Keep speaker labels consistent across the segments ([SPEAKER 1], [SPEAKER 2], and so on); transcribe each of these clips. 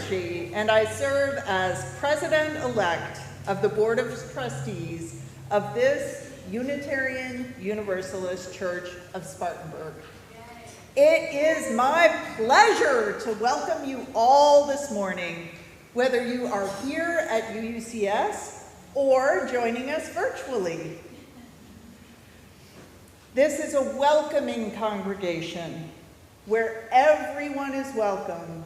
[SPEAKER 1] Hershey, and I serve as President-elect of the Board of Trustees of this Unitarian Universalist Church of Spartanburg. It is my pleasure to welcome you all this morning, whether you are here at UUCS or joining us virtually. This is a welcoming congregation where everyone is welcome,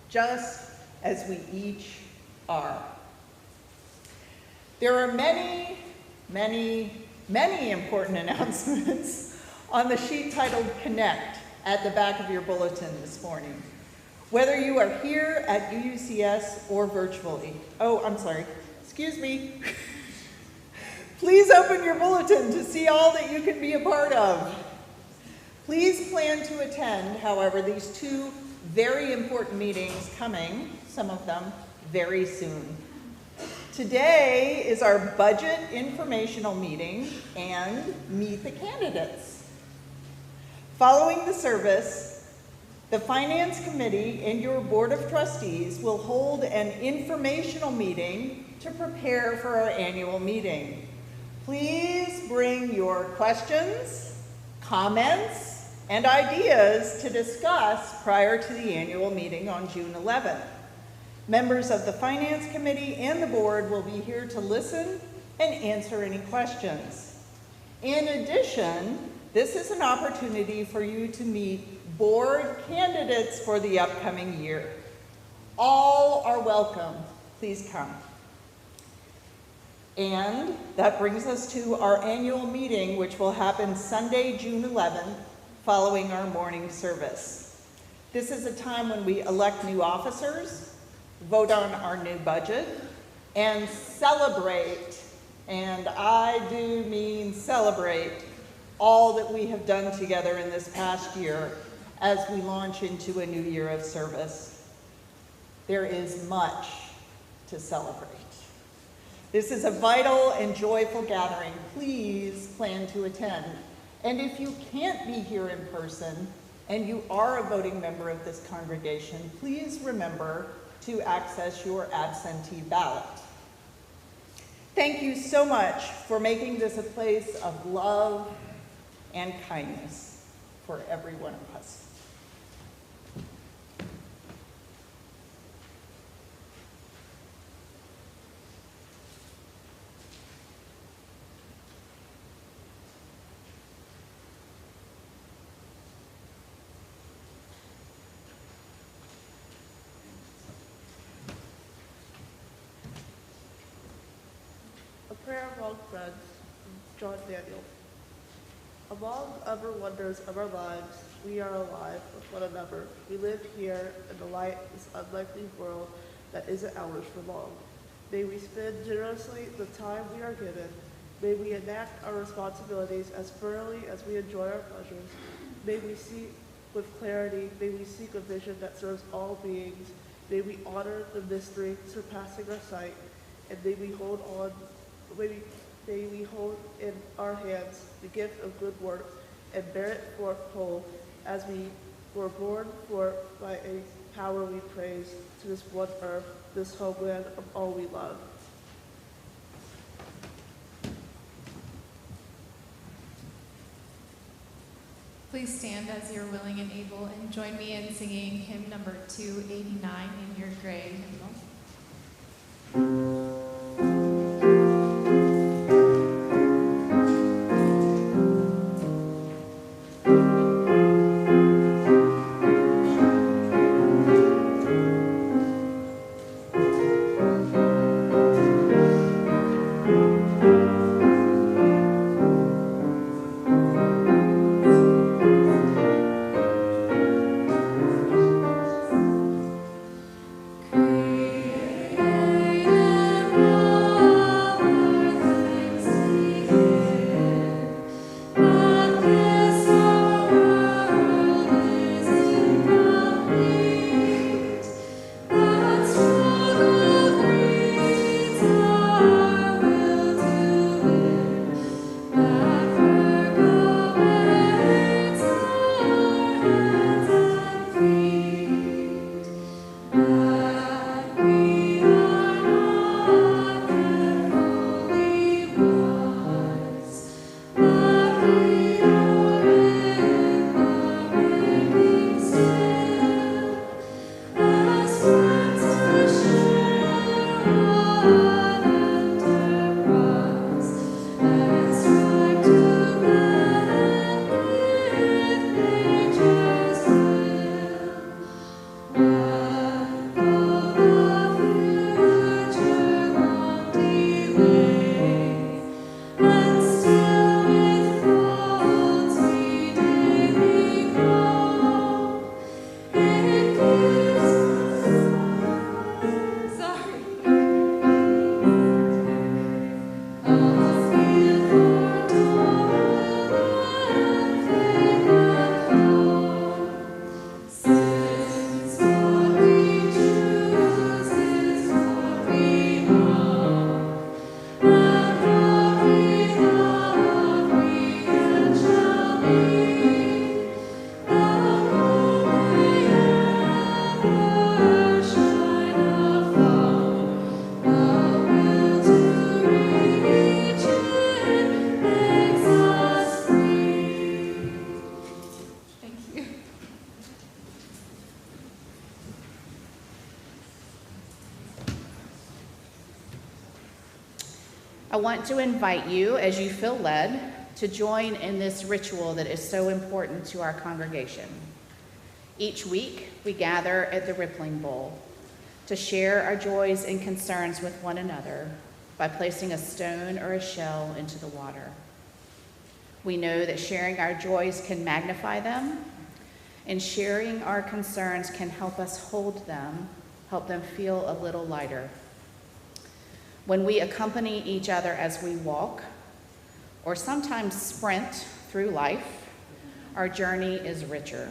[SPEAKER 1] just as we each are. There are many, many, many important announcements on the sheet titled Connect at the back of your bulletin this morning, whether you are here at UUCS or virtually. Oh, I'm sorry, excuse me. Please open your bulletin to see all that you can be a part of. Please plan to attend, however, these two very important meetings coming, some of them, very soon. Today is our budget informational meeting and meet the candidates. Following the service, the Finance Committee and your Board of Trustees will hold an informational meeting to prepare for our annual meeting. Please bring your questions, comments, and ideas to discuss prior to the annual meeting on June 11th. Members of the Finance Committee and the board will be here to listen and answer any questions. In addition, this is an opportunity for you to meet board candidates for the upcoming year. All are welcome. Please come. And that brings us to our annual meeting, which will happen Sunday, June 11th, following our morning service. This is a time when we elect new officers, vote on our new budget, and celebrate, and I do mean celebrate, all that we have done together in this past year as we launch into a new year of service. There is much to celebrate. This is a vital and joyful gathering. Please plan to attend. And if you can't be here in person and you are a voting member of this congregation, please remember to access your absentee ballot. Thank you so much for making this a place of love and kindness for every one of us.
[SPEAKER 2] Prayer of all friends, John Daniel. Among other wonders of our lives, we are alive with one another. We live here in the light of this unlikely world that isn't ours for long. May we spend generously the time we are given. May we enact our responsibilities as thoroughly as we enjoy our pleasures. May we see with clarity. May we seek a vision that serves all beings. May we honor the mystery surpassing our sight. And may we hold in our hands the gift of good work and bear it forth whole, as we were born for by a power we praise, to this one earth, this homeland of all we love.
[SPEAKER 3] Please stand as you're willing and able and join me in singing hymn number 289 in your gray hymnal.
[SPEAKER 4] Creator I want to invite you, as you feel led, to join in this ritual that is so important to our congregation. Each week, we gather at the Rippling Bowl to share our joys and concerns with one another by placing a stone or a shell into the water. We know that sharing our joys can magnify them, and sharing our concerns can help us hold them, help them feel a little lighter. When we accompany each other as we walk, or sometimes sprint through life, our journey is richer.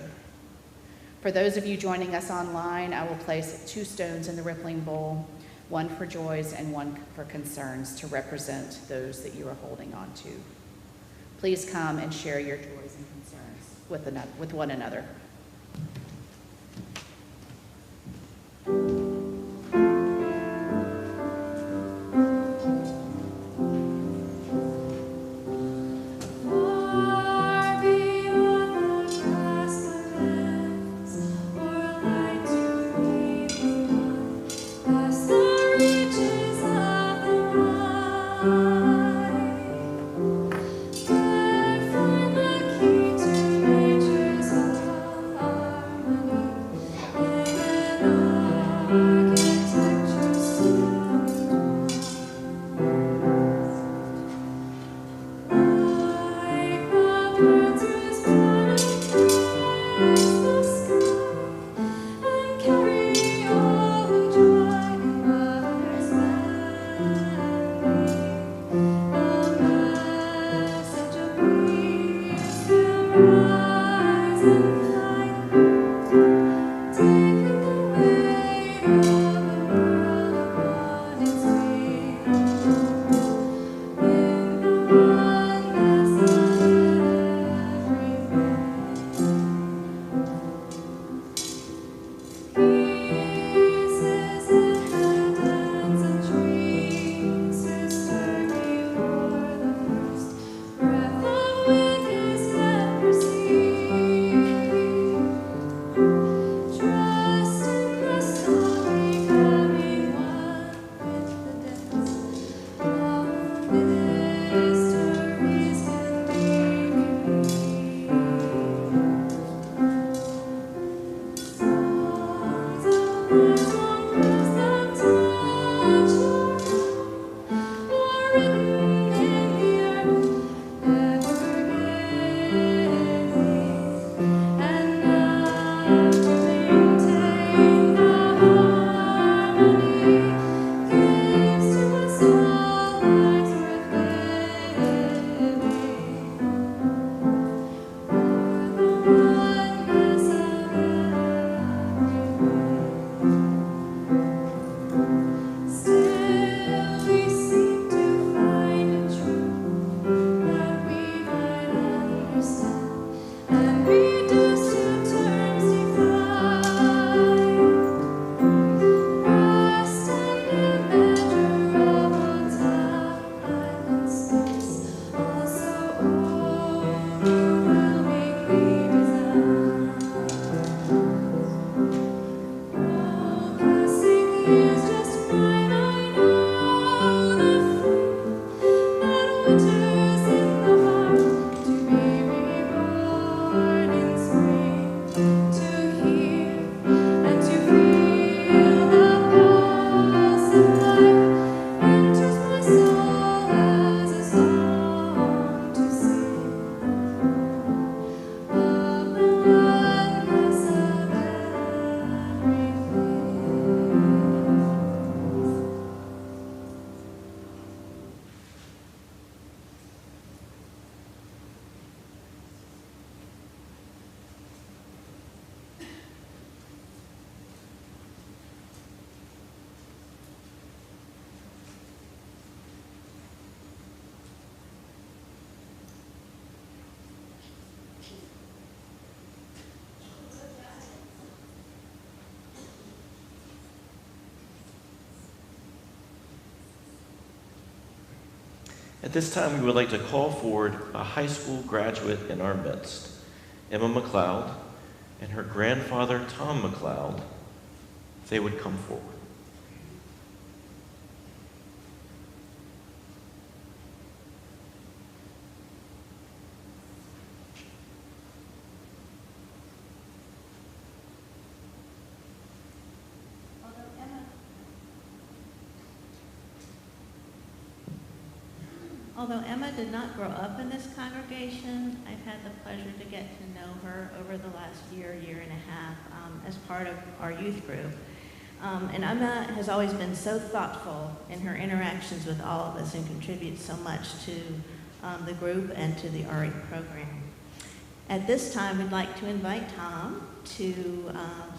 [SPEAKER 4] For those of you joining us online, I will place 2 stones in the Rippling Bowl, one for joys and one for concerns, to represent those that you are holding on to. Please come and share your joys and concerns with one another.
[SPEAKER 5] At this time, we would like to call forward a high school graduate in our midst, Emma McLeod, and her grandfather, Tom McLeod, if they would come forward.
[SPEAKER 6] Although Emma did not grow up in this congregation, I've had the pleasure to get to know her over the last year and a half as part of our youth group. And Emma has always been so thoughtful in her interactions with all of us and contributes so much to the group and to the RE program. At this time, we'd like to invite Tom to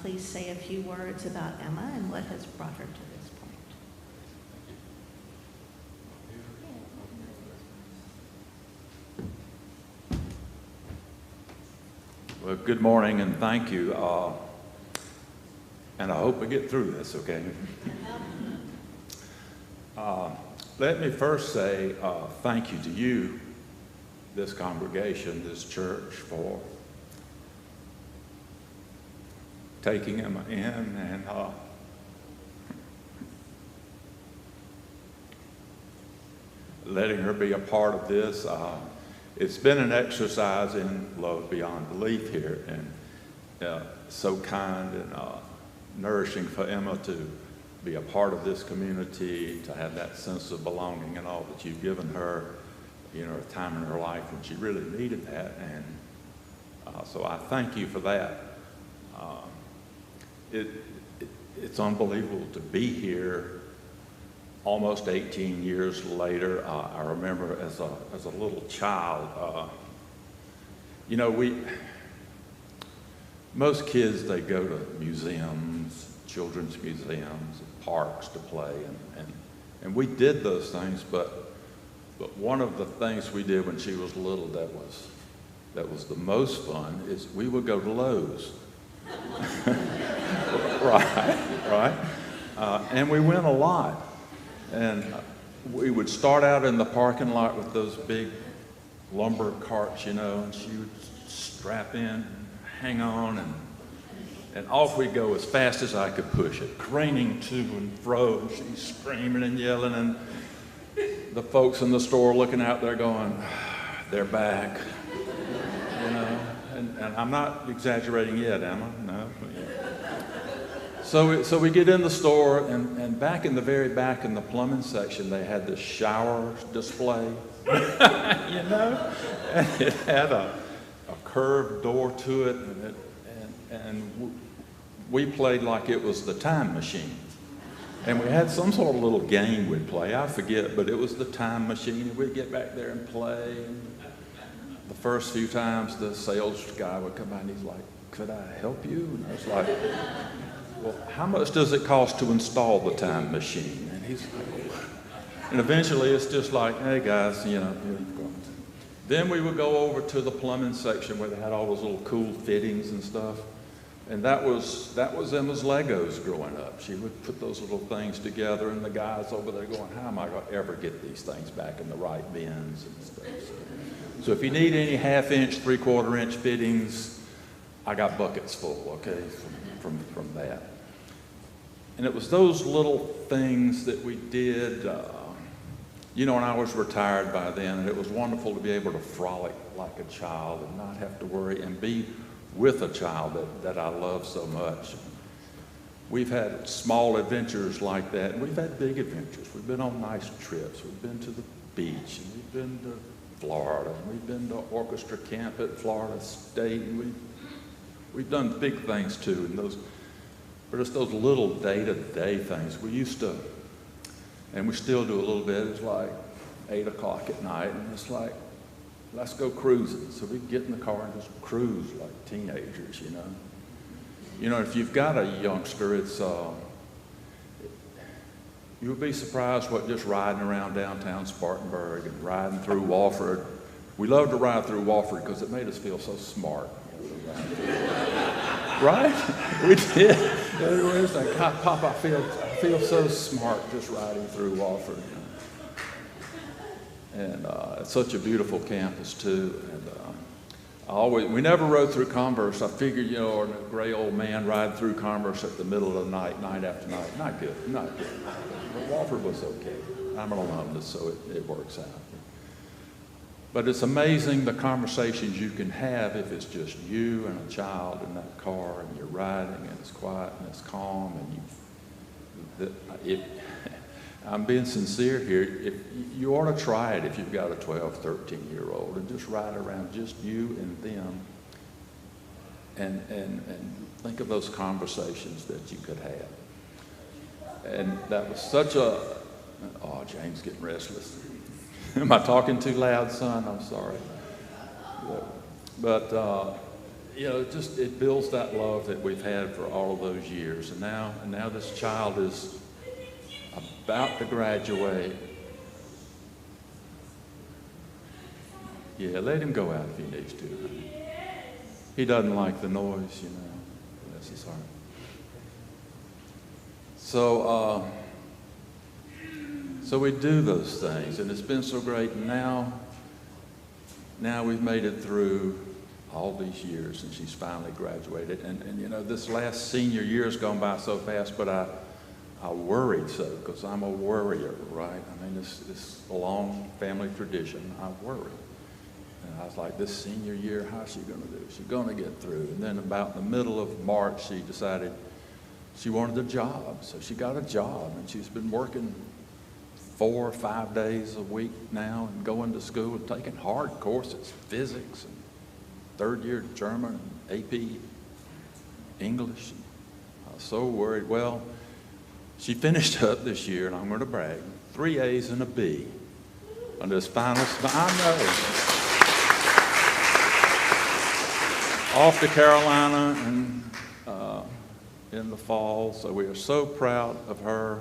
[SPEAKER 6] please say a few words about Emma and what has brought her to this point.
[SPEAKER 7] Well, good morning and thank you. And I hope we get through this, okay? Let me first say thank you to you, this congregation, this church, for taking Emma in and letting her be a part of this. It's been an exercise in love beyond belief here, and so kind and nourishing for Emma to be a part of this community, to have that sense of belonging and all that you've given her, a time in her life when she really needed that. And so I thank you for that. It's unbelievable to be here almost 18 years later. I remember as a little child, most kids, they go to museums, children's museums, parks to play, and we did those things, but one of the things we did when she was little that was the most fun is we would go to Lowe's. right. And we went a lot. And we would start out in the parking lot with those big lumber carts, and she would strap in, hang on, and off we go as fast as I could push it, craning to and fro, and she's screaming and yelling, and the folks in the store looking out there going, they're back, and I'm not exaggerating yet, am I? No. So we get in the store, and back in the very back in the plumbing section, they had this shower display, and it had a curved door to it, and we played like it was the time machine. And we had some sort of little game we'd play, I forget, but it was the time machine, and we'd get back there and play. And the first few times, the sales guy would come by, and he's like, could I help you? And I was like, well, how much does it cost to install the time machine? And he's like, and eventually it's just like, hey guys, Then we would go over to the plumbing section where they had all those little cool fittings and stuff. And that was Emma's Legos growing up. She would put those little things together, and the guys over there going, how am I going to ever get these things back in the right bins and stuff? So if you need any 1/2 inch, 3/4 inch fittings, I got buckets full, okay, from that. And it was those little things that we did, and I was retired by then, and it was wonderful to be able to frolic like a child and not have to worry and be with a child that I love so much. We've had small adventures like that, and we've had big adventures. We've been on nice trips. We've been to the beach, and we've been to Florida, and we've been to orchestra camp at Florida State, and we've done big things too, and those little day-to-day things. We used to, and we still do a little bit. It's like 8 o'clock at night, and it's like, let's go cruising. So we get in the car and just cruise like teenagers, If you've got a youngster, you would be surprised what just riding around downtown Spartanburg and riding through Wofford. We loved to ride through Wofford because it made us feel so smart. Right? We did. It was like, God, Pop, I feel so smart just riding through Wofford. And it's such a beautiful campus too. And we never rode through Converse. I figured, a gray old man riding through Converse at the middle of the night, night after night, not good. But Wofford was okay. I'm an alumnus, so it works out. But it's amazing the conversations you can have if it's just you and a child in that car, and you're riding, and it's quiet and it's calm, and I'm being sincere here. If you ought to try it if you've got a 12, 13-year-old, and just ride around just you and them, and think of those conversations that you could have. And that was such a, oh, James getting restless. Am I talking too loud, son? I'm sorry. But you know, it builds that love that we've had for all of those years. And now this child is about to graduate. Yeah, let him go out if he needs to. Honey. He doesn't like the noise, you know. Bless his heart. So we do those things, and it's been so great. And now we've made it through all these years, and she's finally graduated. And you know, this last senior year has gone by so fast, but I worried so, because I'm a worrier, right? I mean, it's a long family tradition. I worry. And I was like, this senior year, how's she going to do? She's going to get through. And then about in the middle of March, she decided she wanted a job. So she got a job, and she's been working 4 or 5 days a week now and going to school and taking hard courses, physics and third year German and AP English. I was so worried. Well, she finished up this year, and I'm going to brag, 3 A's and a B on this final, I know. Off to Carolina and in the fall. So we are so proud of her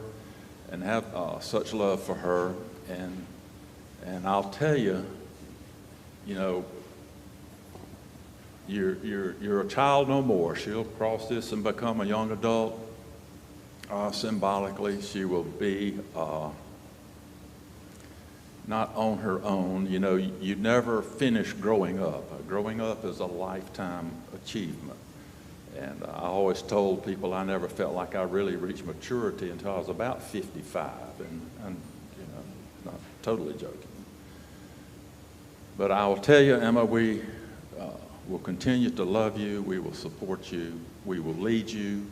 [SPEAKER 7] and have such love for her. And I'll tell you, you know, you're a child no more. She'll cross this and become a young adult. Symbolically, she will be not on her own. You know, you never finish growing up. Growing up is a lifetime achievement. And I always told people I never felt like I really reached maturity until I was about 55. And you know, not totally joking. But I will tell you, Emma, we will continue to love you. We will support you. We will lead you.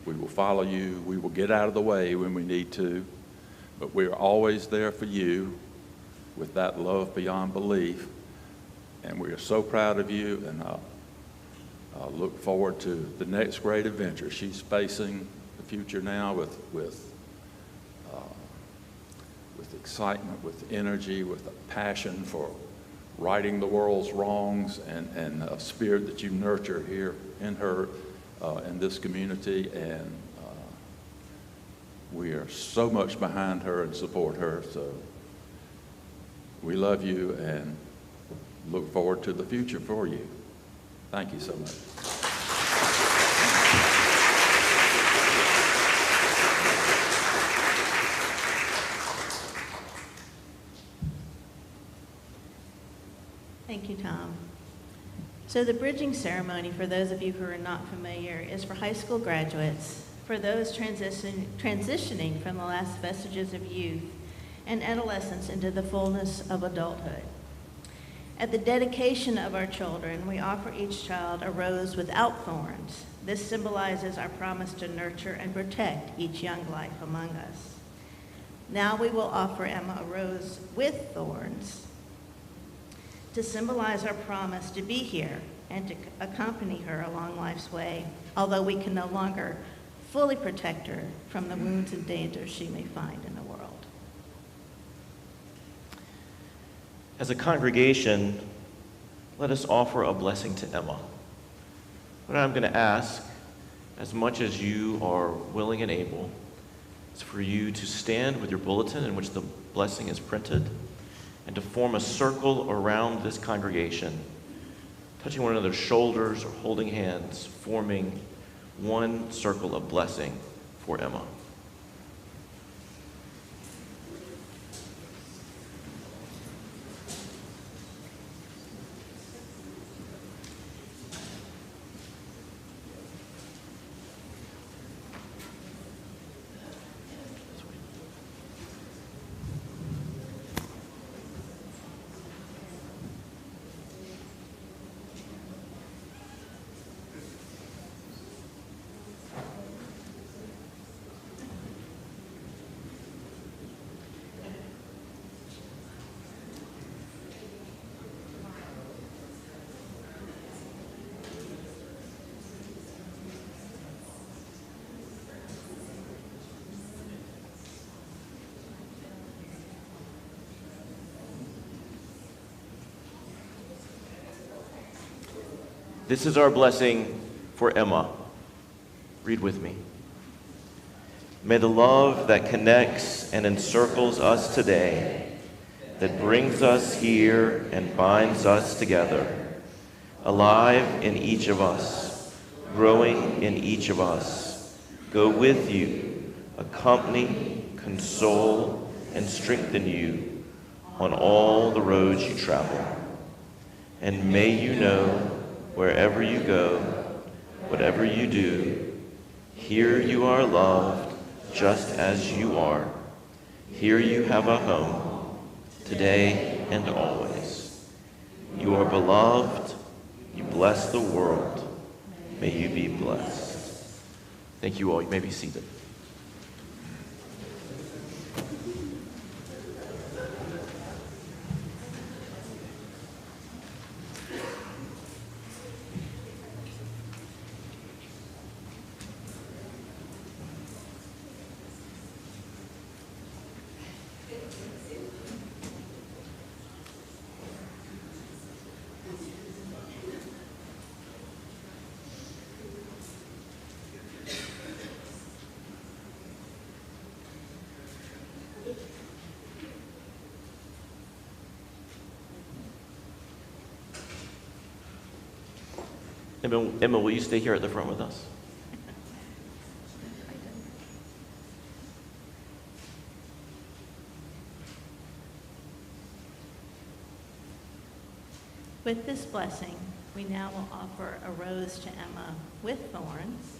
[SPEAKER 7] We will follow you. We will get out of the way when we need to. But we are always there for you with that love beyond belief. And we are so proud of you, and I look forward to the next great adventure. She's facing the future now with excitement, with energy, with a passion for righting the world's wrongs, and a spirit that you nurture here in her, in this community. And we are so much behind her and support her. So we love you and look forward to the future for you. Thank you so much.
[SPEAKER 6] Thank you, Tom. So the bridging ceremony, for those of you who are not familiar, is for high school graduates, for those transitioning from the last vestiges of youth and adolescence into the fullness of adulthood. At the dedication of our children, we offer each child a rose without thorns. This symbolizes our promise to nurture and protect each young life among us. Now we will offer Emma a rose with thorns to symbolize our promise to be here and to accompany her along life's way, although we can no longer fully protect her from the wounds and dangers she may find in the world.
[SPEAKER 5] As a congregation, let us offer a blessing to Emma. What I'm going to ask, as much as you are willing and able, is for you to stand with your bulletin in which the blessing is printed and to form a circle around this congregation, touching one another's shoulders or holding hands, forming one circle of blessing for Emma. This is our blessing for Emma. Read with me. May the love that connects and encircles us today, that brings us here and binds us together, alive in each of us, growing in each of us, go with you, accompany, console, and strengthen you on all the roads you travel. And may you know, wherever you go, whatever you do, here you are loved just as you are. Here you have a home, today and always. You are beloved. You bless the world. May you be blessed. Thank you all. You may be seated. Emma, will you stay here at the front with us?
[SPEAKER 6] With this blessing, we now will offer a rose to Emma with thorns.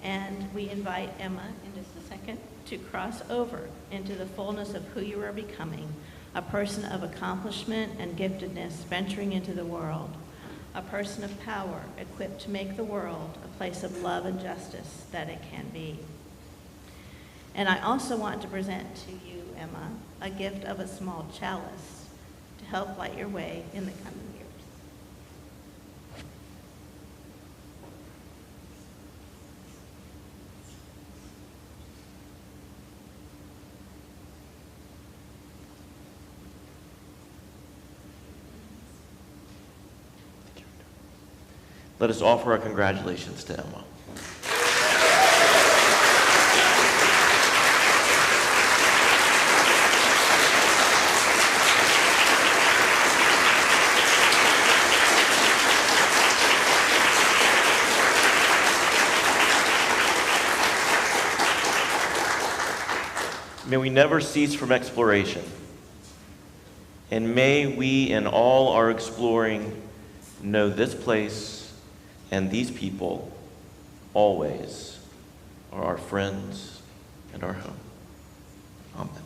[SPEAKER 6] And we invite Emma, in just a second, to cross over into the fullness of who you are becoming, a person of accomplishment and giftedness venturing into the world, a person of power equipped to make the world a place of love and justice that it can be. And I also want to present to you, Emma, a gift of a small chalice to help light your way in the coming years.
[SPEAKER 5] Let us offer our congratulations to Emma. May we never cease from exploration, and may we in all our exploring know this place and these people always are our friends and our home. Amen.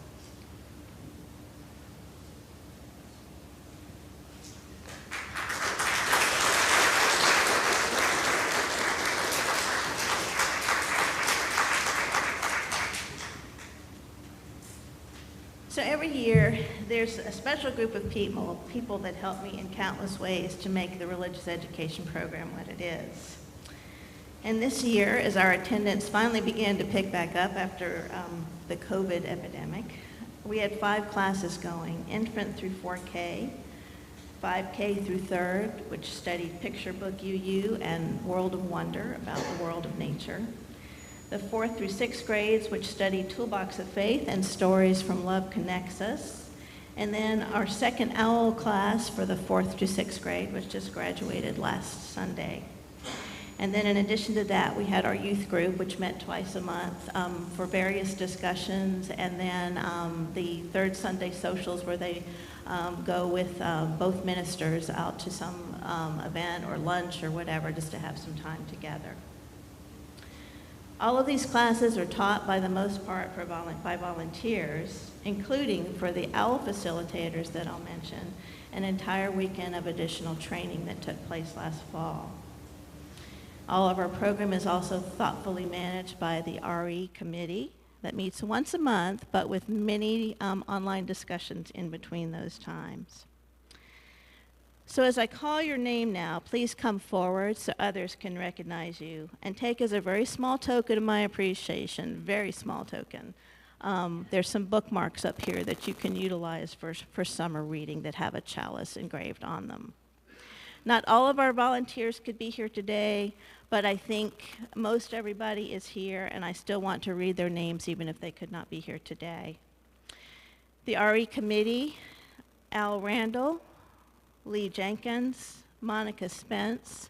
[SPEAKER 6] So every year, there's a special group of people that help me in countless ways to make the religious education program what it is. And this year, as our attendance finally began to pick back up after the COVID epidemic, we had 5 classes going, infant through 4K, 5K through 3rd, which studied Picture Book UU and World of Wonder about the world of nature. The 4th through 6th grades, which studied Toolbox of Faith and Stories from Love Connects Us. And then our second OWL class for the 4th through 6th grade, which just graduated last Sunday. And then in addition to that, we had our youth group, which met twice a month for various discussions. And then the third Sunday socials, where they go with both ministers out to some event or lunch or whatever, just to have some time together. All of these classes are taught by the most part by volunteers, including for the OWL facilitators that I'll mention, an entire weekend of additional training that took place last fall. All of our program is also thoughtfully managed by the RE committee that meets once a month, but with many online discussions in between those times. So as I call your name now, please come forward so others can recognize you, and take as a very small token of my appreciation, very small token. There's some bookmarks up here that you can utilize for summer reading that have a chalice engraved on them. Not all of our volunteers could be here today, but I think most everybody is here, and I still want to read their names even if they could not be here today. The RE Committee: Al Randall, Lee Jenkins, Monica Spence,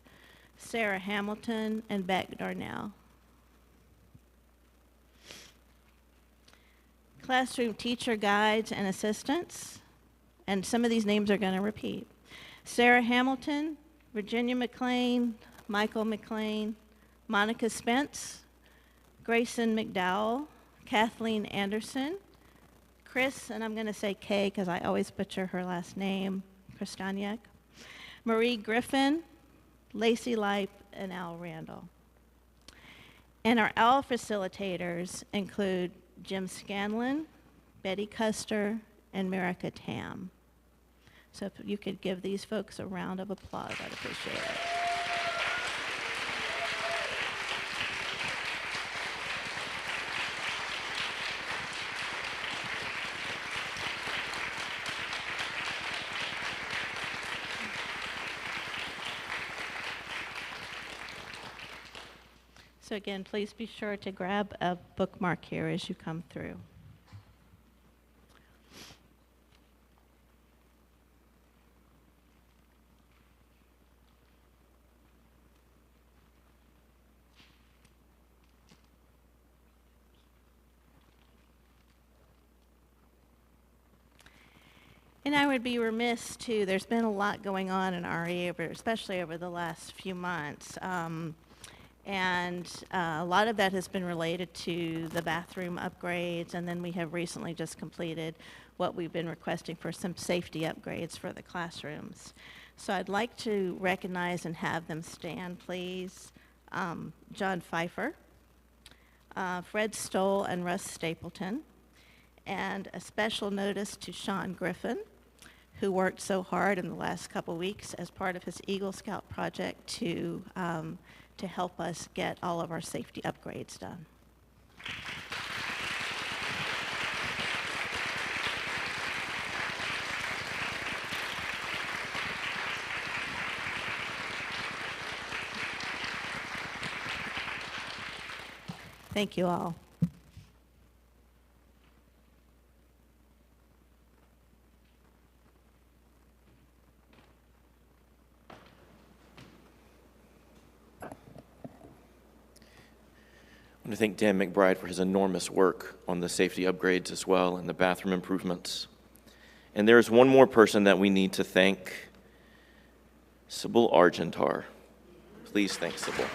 [SPEAKER 6] Sarah Hamilton, and Beck Darnell. Classroom teacher guides and assistants, and some of these names are going to repeat: Sarah Hamilton, Virginia McLean, Michael McLean, Monica Spence, Grayson McDowell, Kathleen Anderson, Chris, and I'm going to say Kay because I always butcher her last name, Kristaniak, Marie Griffin, Lacey Lipe, and Al Randall. And our OWL facilitators include Jim Scanlon, Betty Custer, and Marika Tam. So if you could give these folks a round of applause, I'd appreciate it. So again, please be sure to grab a bookmark here as you come through. And I would be remiss too, there's been a lot going on in RE, especially over the last few months. A lot of that has been related to the bathroom upgrades, and then we have recently just completed what we've been requesting for some safety upgrades for the classrooms. So I'd like to recognize and have them stand, please. John Pfeiffer, Fred Stoll, and Russ Stapleton. And a special notice to Sean Griffin, who worked so hard in the last couple weeks as part of his Eagle Scout project to help us get all of our safety upgrades done. Thank you all.
[SPEAKER 5] I want to thank Dan McBride for his enormous work on the safety upgrades as well and the bathroom improvements. And there is one more person that we need to thank, Sybil Argentar. Please thank Sybil.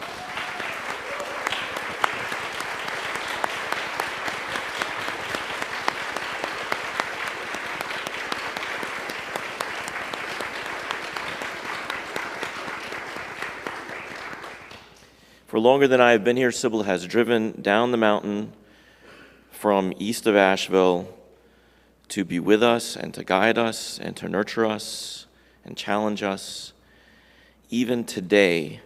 [SPEAKER 5] For longer than I have been here, Sybil has driven down the mountain from east of Asheville to be with us and to guide us and to nurture us and challenge us. Even today,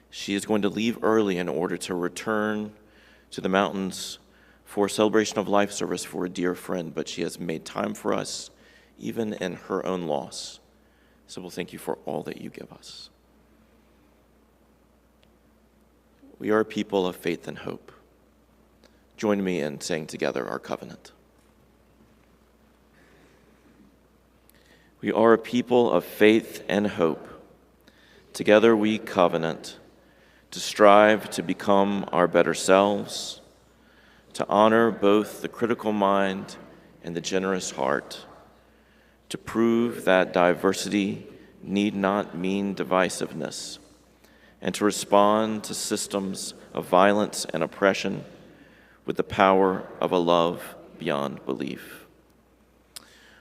[SPEAKER 5] she is going to leave early in order to return to the mountains for a celebration of life service for a dear friend, but she has made time for us, even in her own loss. Sybil, thank you for all that you give us. We are a people of faith and hope. Join me in saying together our covenant. We are a people of faith and hope. Together we covenant to strive to become our better selves, to honor both the critical mind and the generous heart, to prove that diversity need not mean divisiveness, and to respond to systems of violence and oppression with the power of a love beyond belief.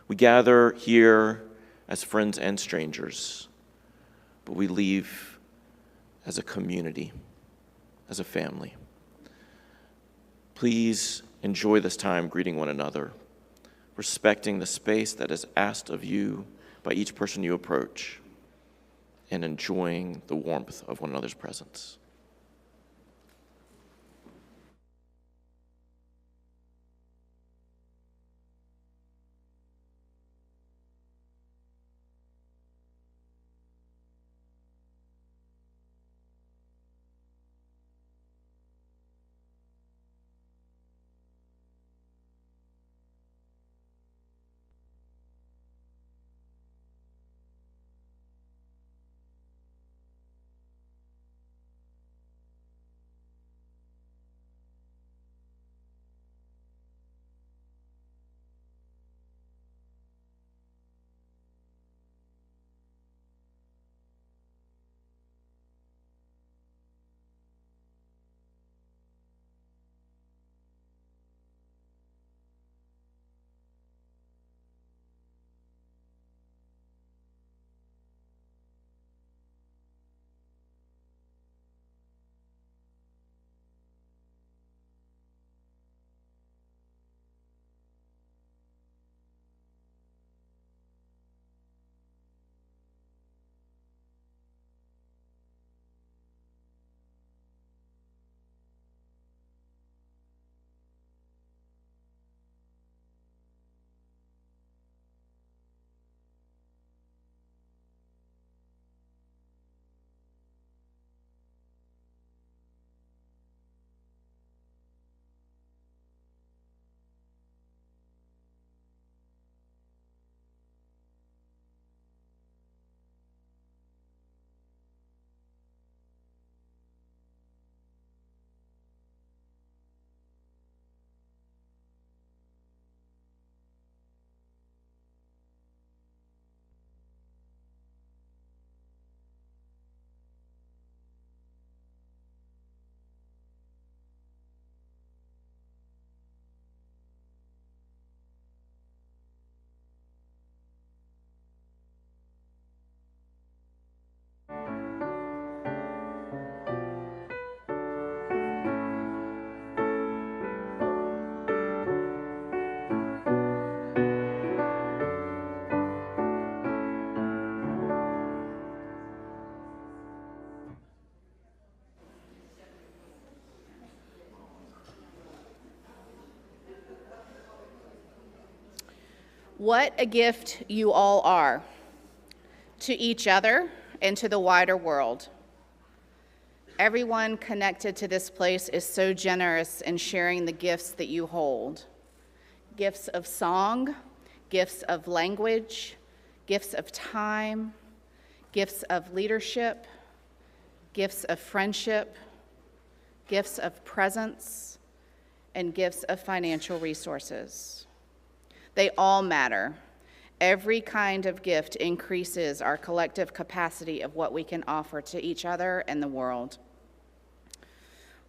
[SPEAKER 5] We gather here as friends and strangers, but we leave as a community, as a family. Please enjoy this time greeting one another, respecting the space that is asked of you by each person you approach, and enjoying the warmth of one another's presence.
[SPEAKER 4] What a gift you all are to each other and to the wider world. Everyone connected to this place is so generous in sharing the gifts that you hold. Gifts of song, gifts of language, gifts of time, gifts of leadership, gifts of friendship, gifts of presence, and gifts of financial resources. They all matter. Every kind of gift increases our collective capacity of what we can offer to each other and the world.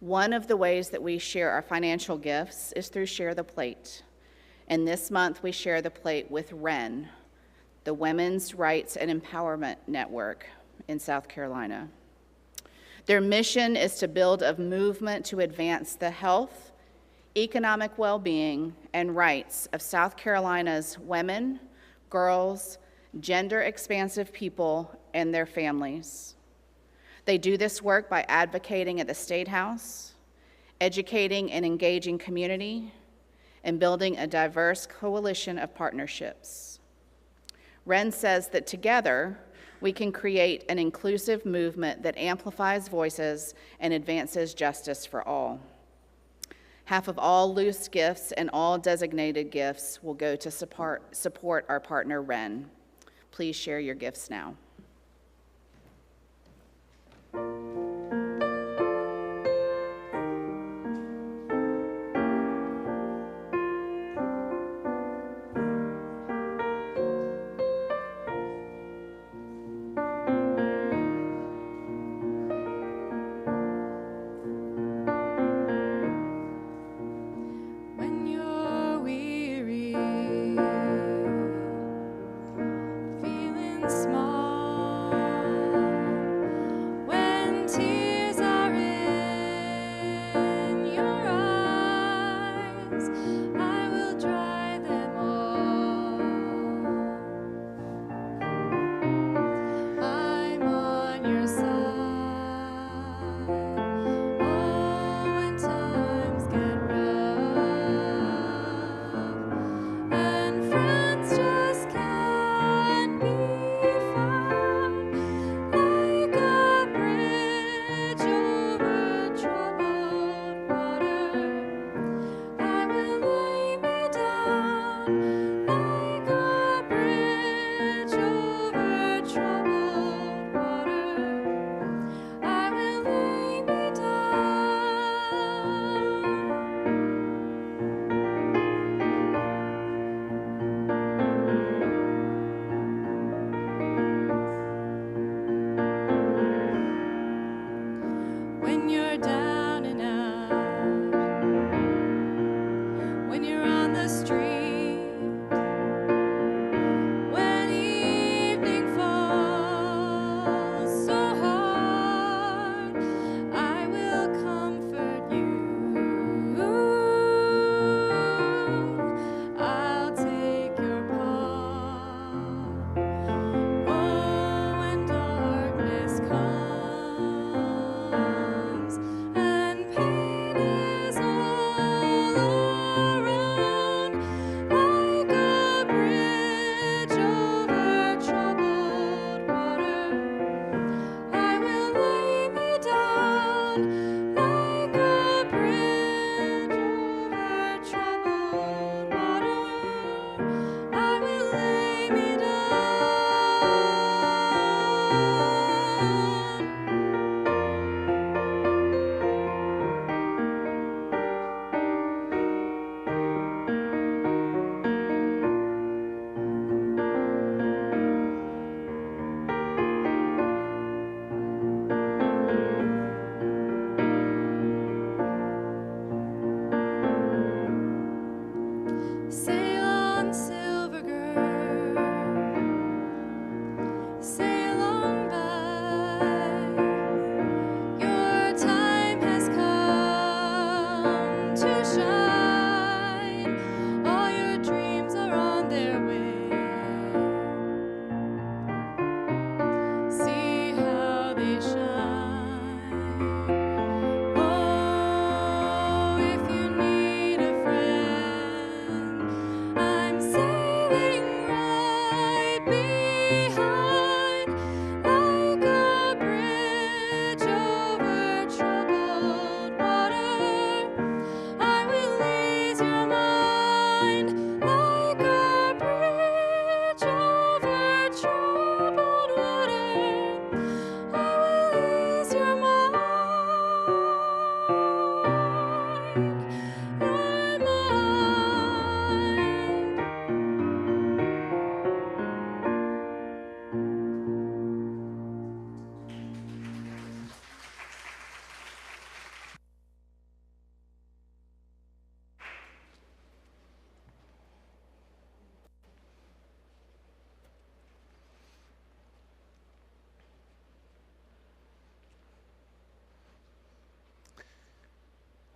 [SPEAKER 4] One of the ways that we share our financial gifts is through Share the Plate. And this month we share the plate with WREN, the Women's Rights and Empowerment Network in South Carolina. Their mission is to build a movement to advance the health, economic well-being, and rights of South Carolina's women, girls, gender-expansive people, and their families. They do this work by advocating at the State House, educating and engaging community, and building a diverse coalition of partnerships. WREN says that together, we can create an inclusive movement that amplifies voices and advances justice for all. Half of all loose gifts and all designated gifts will go to support our partner, WREN. Please share your gifts now.
[SPEAKER 3] When you're weary, feeling small.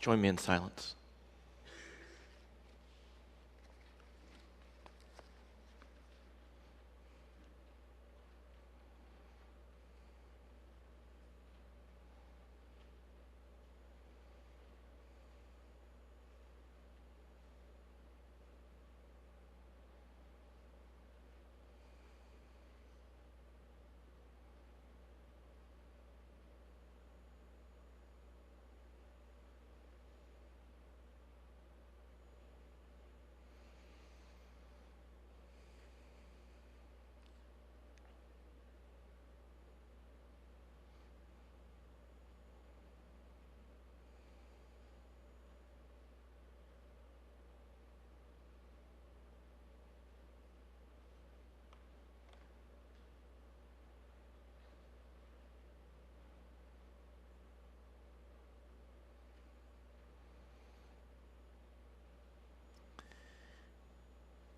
[SPEAKER 5] Join me in silence.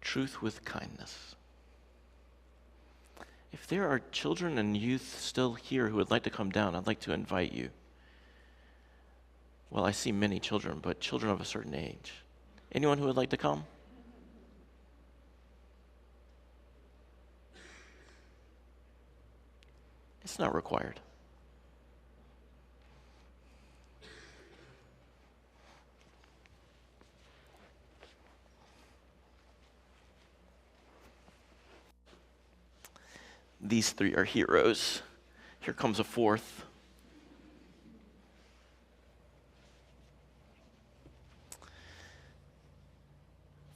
[SPEAKER 5] Truth with kindness. If there are children and youth still here who would like to come down, I'd like to invite you. Well, I see many children, but children of a certain age. Anyone who would like to come? It's not required. These three are heroes. Here comes a fourth.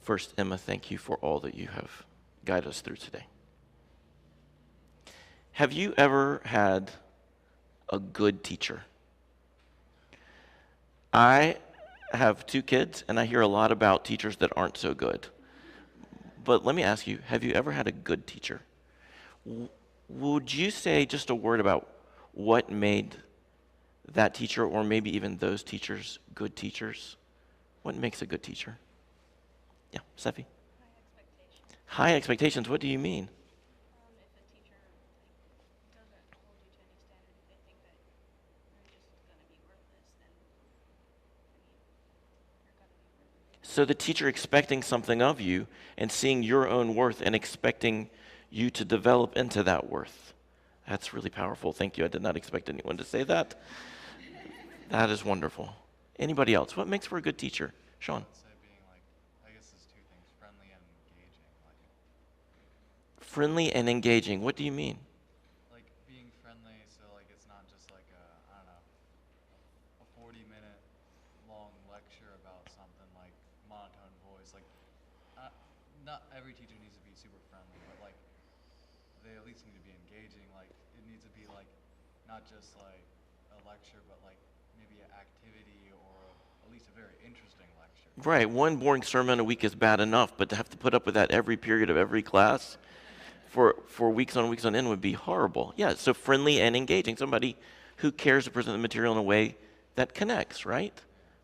[SPEAKER 5] First, Emma, thank you for all that you have guided us through today. Have you ever had a good teacher? I have 2 kids, and I hear a lot about teachers that aren't so good. But let me ask you, have you ever had a good teacher? Would you say just a word about what made that teacher, or maybe even those teachers, good teachers? What makes a good teacher? Yeah, Steffi? High expectations, what do you mean?
[SPEAKER 8] If a teacher doesn't hold you to any standard, if they think that you're just going to be worthless, then, you're going to be worthless.
[SPEAKER 5] So the teacher expecting something of you and seeing your own worth and expecting you to develop into that worth. That's really powerful. Thank you. I did not expect anyone to say that. That is wonderful. Anybody else? What makes for a good teacher? Sean?
[SPEAKER 9] I'd say being I guess there's 2 things, friendly and engaging.
[SPEAKER 5] Friendly and engaging. What do you mean?
[SPEAKER 9] Being friendly, so it's not just a, I don't know, a 40-minute long lecture about something monotone voice. Not every teacher needs to be super friendly, but they at least need to be engaging. It needs to be not just a lecture, but maybe an activity or at least a very interesting lecture.
[SPEAKER 5] Right. One boring sermon a week is bad enough, but to have to put up with that every period of every class for weeks on end would be horrible. Yeah, so friendly and engaging. Somebody who cares to present the material in a way that connects, right?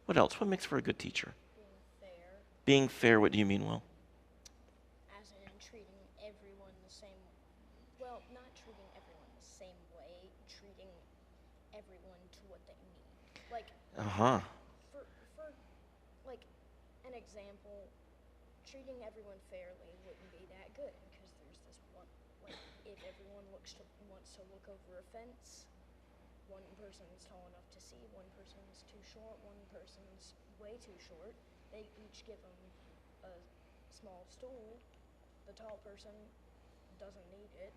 [SPEAKER 5] What else? What makes for a good teacher?
[SPEAKER 8] Being fair,
[SPEAKER 5] Being fair, what do you mean, Will?
[SPEAKER 8] as in treating everyone the same, well, not treating everyone the same way, treating everyone to what they need.
[SPEAKER 5] Uh-huh.
[SPEAKER 8] For an example, treating everyone fairly wouldn't be that good because there's this one, if everyone wants to look over a fence, one person is tall enough to see, one person is too short, one person's way too short. They each give them a small stool. The tall person doesn't need it.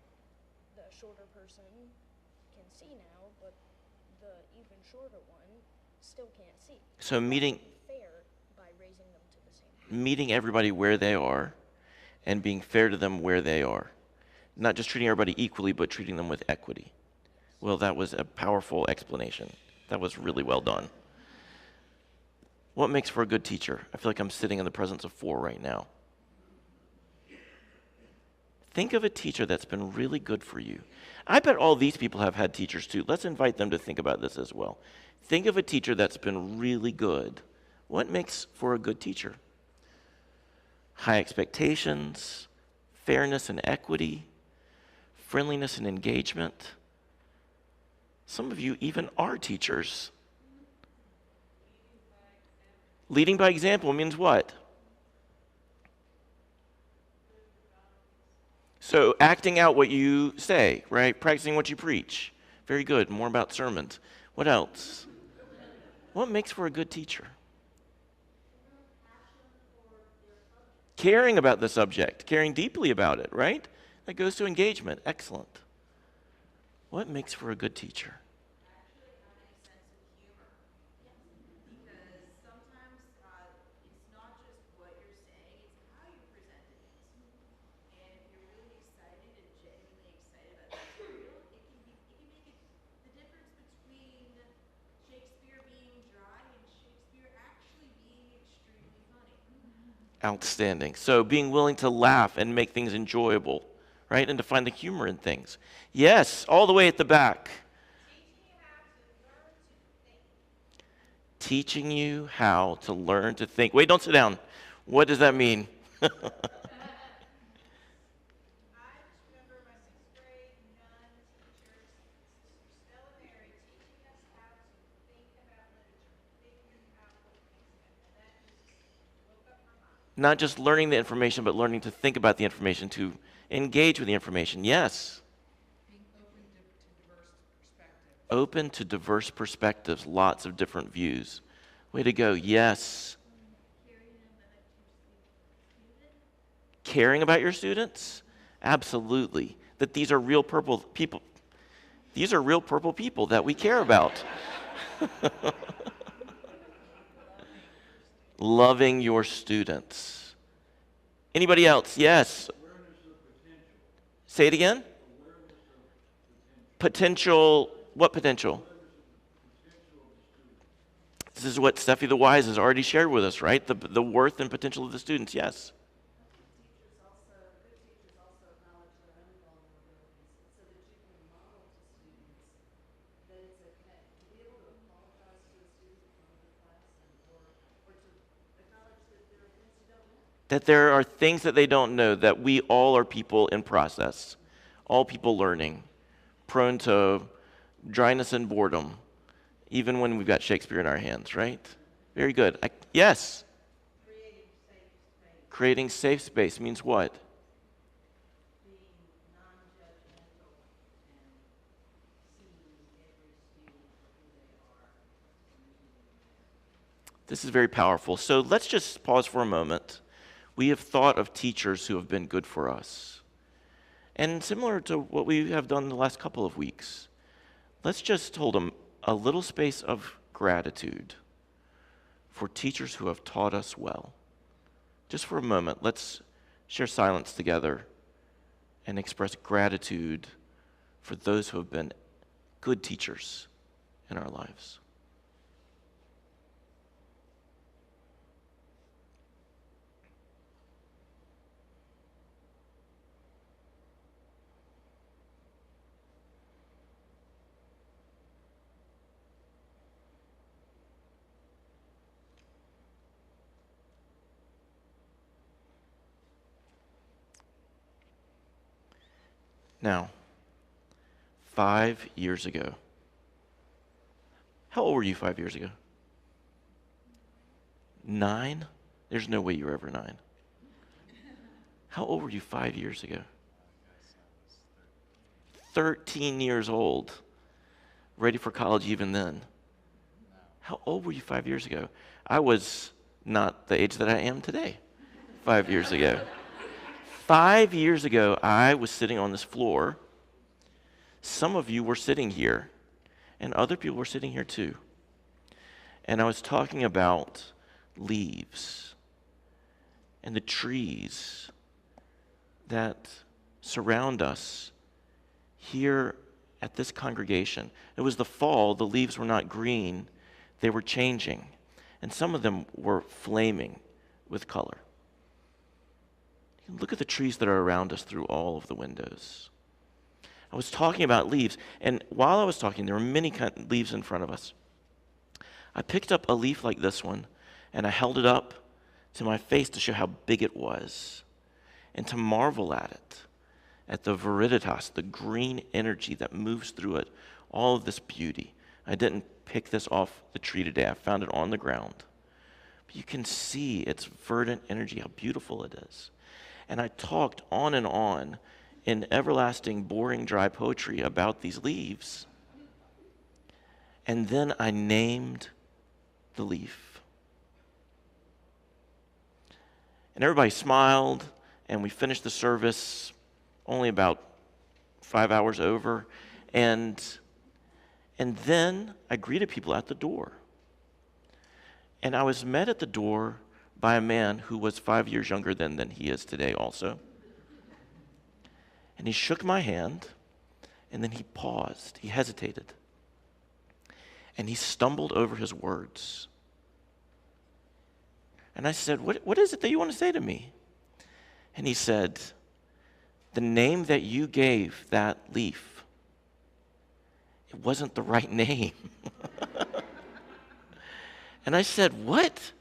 [SPEAKER 8] The shorter person can see now, but the even shorter one still can't see.
[SPEAKER 5] So meeting
[SPEAKER 8] Fair by raising them to the same.
[SPEAKER 5] meeting everybody where they are and being fair to them where they are. Not just treating everybody equally, but treating them with equity. Well, that was a powerful explanation. That was really well done. What makes for a good teacher? I feel like I'm sitting in the presence of 4 right now. Think of a teacher that's been really good for you. I bet all these people have had teachers too. Let's invite them to think about this as well. Think of a teacher that's been really good. What makes for a good teacher? High expectations, fairness and equity, friendliness and engagement. Some of you even are teachers. Leading by example means what? So acting out what you say, right? Practicing what you preach. Very good. More about sermons. What else? What makes for a good teacher? Caring about the subject, caring deeply about it, right? That goes to engagement. Excellent. What makes for a good teacher? Outstanding. So being willing to laugh and make things enjoyable, right? And to find the humor in things. Yes, all the way at the back. Teaching you how to learn to think. Wait, don't sit down. What does that mean? Not just learning the information, but learning to think about the information, to engage with the information. Yes.
[SPEAKER 10] Being
[SPEAKER 5] Open to diverse perspectives, lots of different views. Way to go. Yes. Caring about your students? Absolutely. That these are real purple people. These are real purple people that we care about. Loving your students. Anybody else? Yes. Say it again. Potential. What potential? This is what Steffi the Wise has already shared with us, right? The worth and potential of the students. Yes. That there are things that they don't know, that we all are people in process, all people learning, prone to dryness and boredom, even when we've got Shakespeare in our hands, right? Very good. Yes? Creating safe space means what?
[SPEAKER 11] Being non-judgmental and seeing every student for who they are.
[SPEAKER 5] This is very powerful. So let's just pause for a moment. We have thought of teachers who have been good for us. And similar to what we have done the last couple of weeks, let's just hold a little space of gratitude for teachers who have taught us well. Just for a moment, let's share silence together and express gratitude for those who have been good teachers in our lives. Now, 5 years ago, how old were you 5 years ago? 9? There's no way you were ever 9. How old were you 5 years ago? 13 years old. Ready for college even then. How old were you 5 years ago? I was not the age that I am today, 5 years ago. 5 years ago, I was sitting on this floor. Some of you were sitting here, and other people were sitting here too. And I was talking about leaves and the trees that surround us here at this congregation. It was the fall, the leaves were not green, they were changing, and some of them were flaming with color. Look at the trees that are around us through all of the windows. I was talking about leaves, and while I was talking, there were many leaves in front of us. I picked up a leaf like this one, and I held it up to my face to show how big it was, and to marvel at it, at the viriditas, the green energy that moves through it, all of this beauty. I didn't pick this off the tree today. I found it on the ground. But you can see its verdant energy, how beautiful it is. And I talked on and on in everlasting, boring, dry poetry about these leaves. And then I named the leaf. And everybody smiled, and we finished the service only about 5 hours over. And then I greeted people at the door. And I was met at the door by a man who was 5 years younger than he is today also. And he shook my hand, and then he paused. He hesitated. And he stumbled over his words. And I said, what is it that you want to say to me? And he said, the name that you gave that leaf, it wasn't the right name. And I said, what?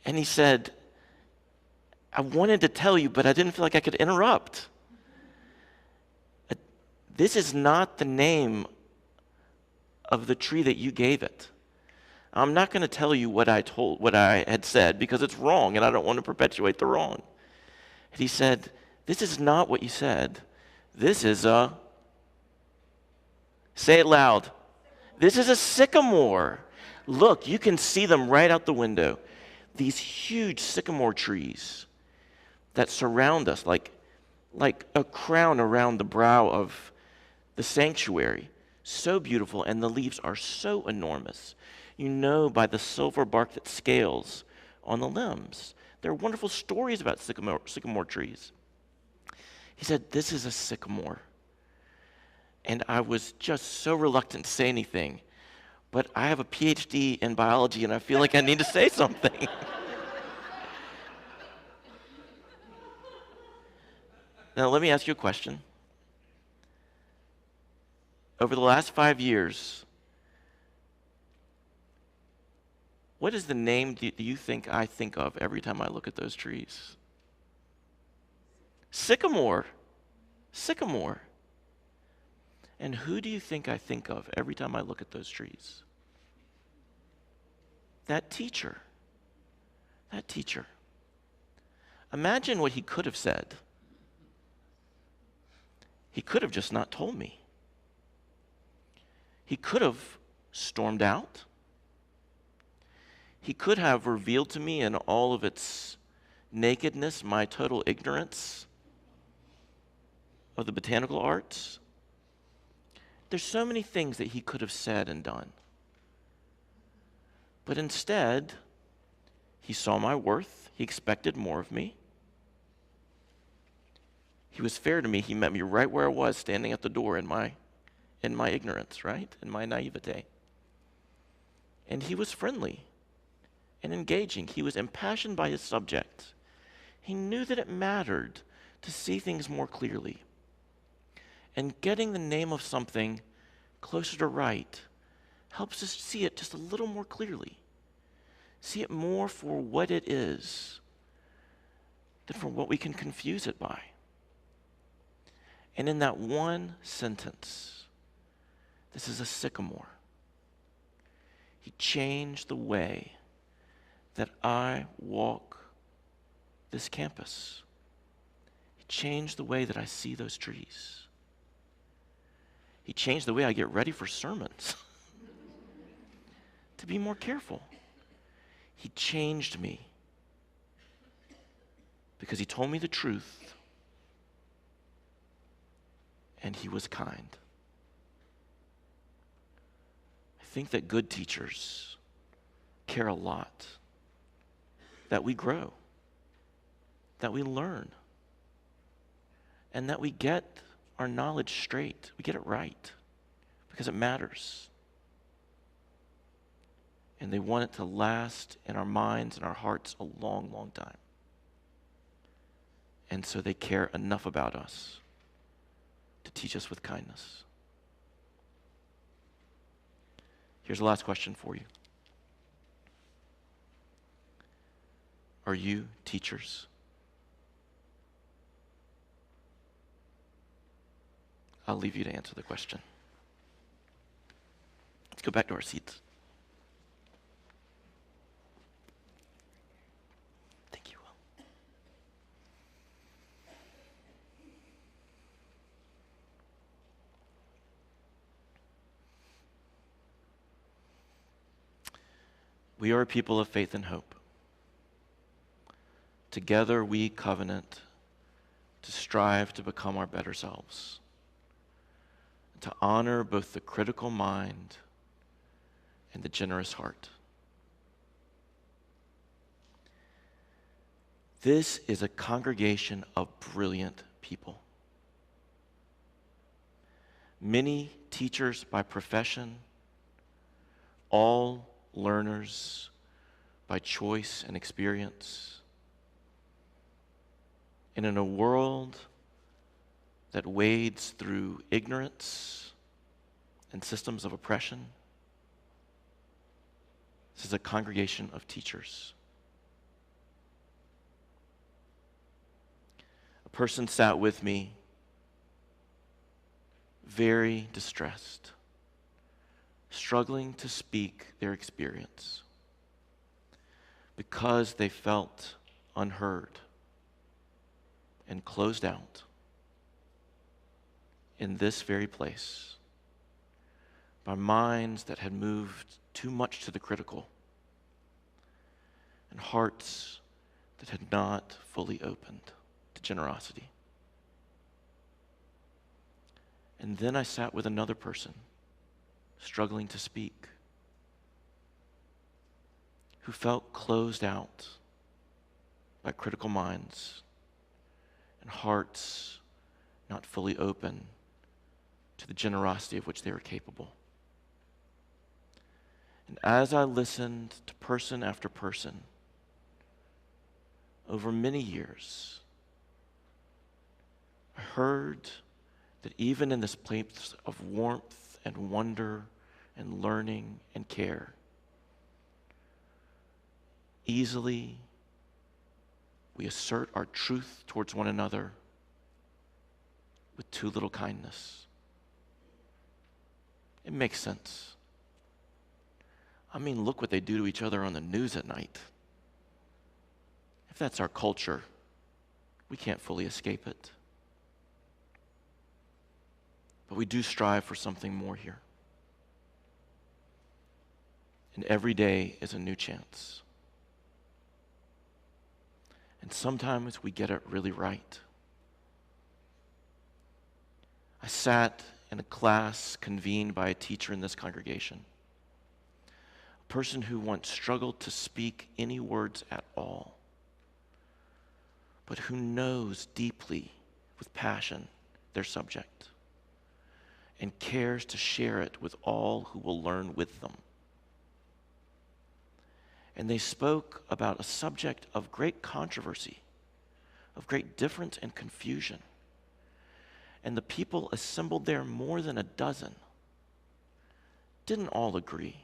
[SPEAKER 5] And he said, I wanted to tell you, but I didn't feel like I could interrupt. This is not the name of the tree that you gave it. I'm not going to tell you what I had said, because it's wrong, and I don't want to perpetuate the wrong. And he said, this is not what you said. This is a, say it loud. This is a sycamore. Look, you can see them right out the window. These huge sycamore trees that surround us like a crown around the brow of the sanctuary. So beautiful, and the leaves are so enormous. You know by the silver bark that scales on the limbs. There are wonderful stories about sycamore trees. He said, this is a sycamore. And I was just so reluctant to say anything. But I have a PhD in biology, and I feel like I need to say something. Now, let me ask you a question. Over the last 5 years, what is the name do you think I think of every time I look at those trees? Sycamore. Sycamore. And who do you think I think of every time I look at those trees? That teacher. That teacher. Imagine what he could have said. He could have just not told me. He could have stormed out. He could have revealed to me in all of its nakedness my total ignorance of the botanical arts. There's so many things that he could have said and done. But instead, he saw my worth. He expected more of me. He was fair to me. He met me right where I was, standing at the door in my ignorance, right? In my naivete. And he was friendly and engaging. He was impassioned by his subject. He knew that it mattered to see things more clearly. And getting the name of something closer to right helps us see it just a little more clearly. See it more for what it is than for what we can confuse it by. And in that one sentence, this is a sycamore. He changed the way that I walk this campus. He changed the way that I see those trees. He changed the way I get ready for sermons to be more careful. He changed me because he told me the truth and he was kind. I think that good teachers care a lot that we grow, that we learn, and that we get our knowledge straight. We get it right because it matters. And they want it to last in our minds and our hearts a long, long time. And so they care enough about us to teach us with kindness. Here's the last question for you. Are you teachers? I'll leave you to answer the question. Let's go back to our seats. We are a people of faith and hope. Together we covenant to strive to become our better selves, to honor both the critical mind and the generous heart. This is a congregation of brilliant people. Many teachers by profession, all learners by choice and experience. And in a world that wades through ignorance and systems of oppression, this is a congregation of teachers. A person sat with me, very distressed, struggling to speak their experience because they felt unheard and closed out in this very place by minds that had moved too much to the critical and hearts that had not fully opened to generosity. And then I sat with another person struggling to speak, who felt closed out by critical minds and hearts not fully open to the generosity of which they were capable. And as I listened to person after person over many years, I heard that even in this place of warmth and wonder and learning and care, easily we assert our truth towards one another with too little kindness. It makes sense. I mean, look what they do to each other on the news at night. If that's our culture, we can't fully escape it. But we do strive for something more here. And every day is a new chance. And sometimes we get it really right. I sat in a class convened by a teacher in this congregation, a person who once struggled to speak any words at all, but who knows deeply with passion their subject and cares to share it with all who will learn with them. And they spoke about a subject of great controversy, of great difference and confusion. And the people assembled there, more than a dozen, didn't all agree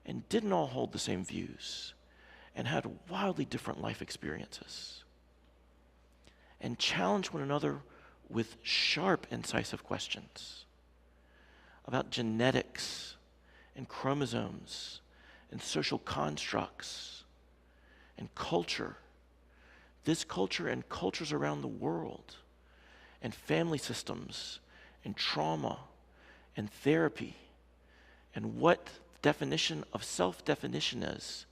[SPEAKER 5] and didn't all hold the same views and had wildly different life experiences and challenged one another with sharp, incisive questions about genetics and chromosomes and social constructs and culture, this culture and cultures around the world, and family systems and trauma and therapy, and what the definition of self-definition is.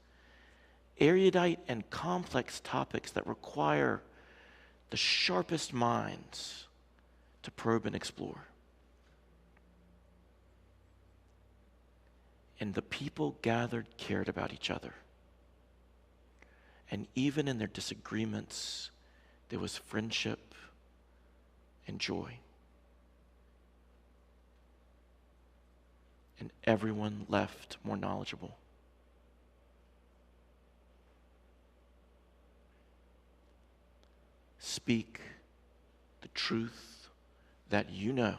[SPEAKER 5] Erudite and complex topics that require the sharpest minds to probe and explore. And the people gathered cared about each other. And even in their disagreements, there was friendship and joy. And everyone left more knowledgeable. Speak the truth that you know.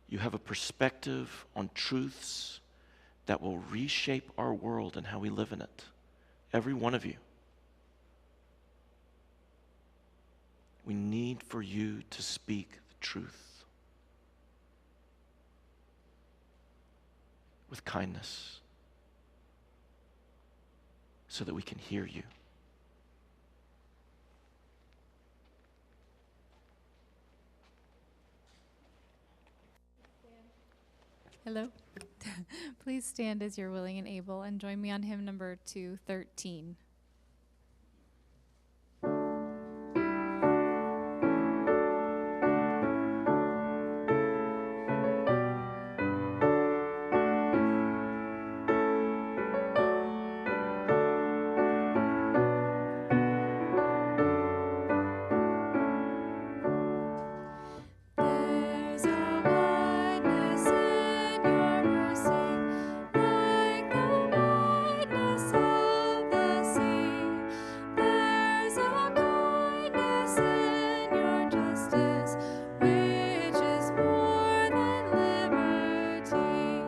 [SPEAKER 5] You have a perspective on truths that will reshape our world and how we live in it. Every one of you. We need for you to speak the truth with kindness so that we can hear you.
[SPEAKER 10] Hello.
[SPEAKER 3] Please stand as you're willing and able and join me on hymn number 213.
[SPEAKER 10] There's a wideness in your mercy, like the wideness of the sea. There's a kindness in your justice, which is more than liberty.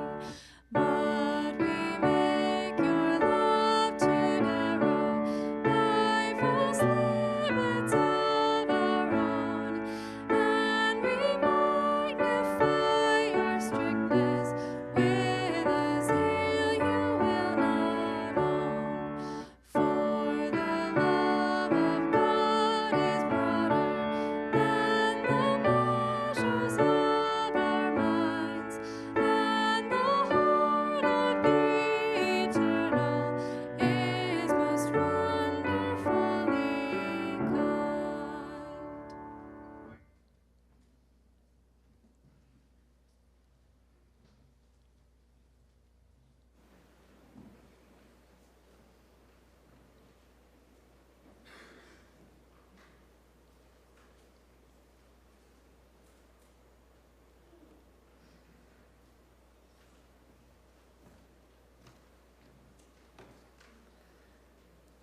[SPEAKER 10] But we make your love too narrow by false limits of our own. And we magnify your strictness with a zeal you will not own. For the love of God is broader than the measures of our minds, and the heart of the eternal is most wonderfully kind.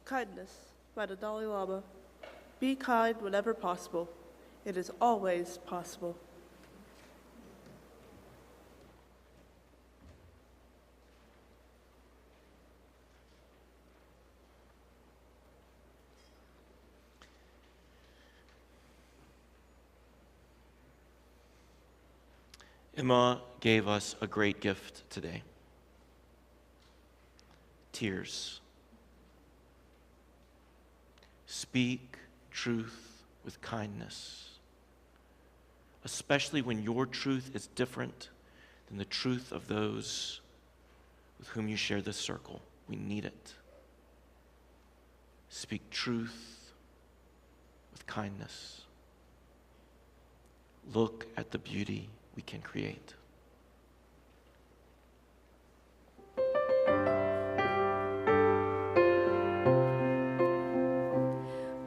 [SPEAKER 2] Kindness by the Dalai Lama. Be kind whenever possible. It is always possible.
[SPEAKER 5] Emma gave us a great gift today. Tears. Speak truth with kindness, especially when your truth is different than the truth of those with whom you share this circle. We need it. Speak truth with kindness. Look at the beauty we can create.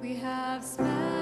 [SPEAKER 10] We have spent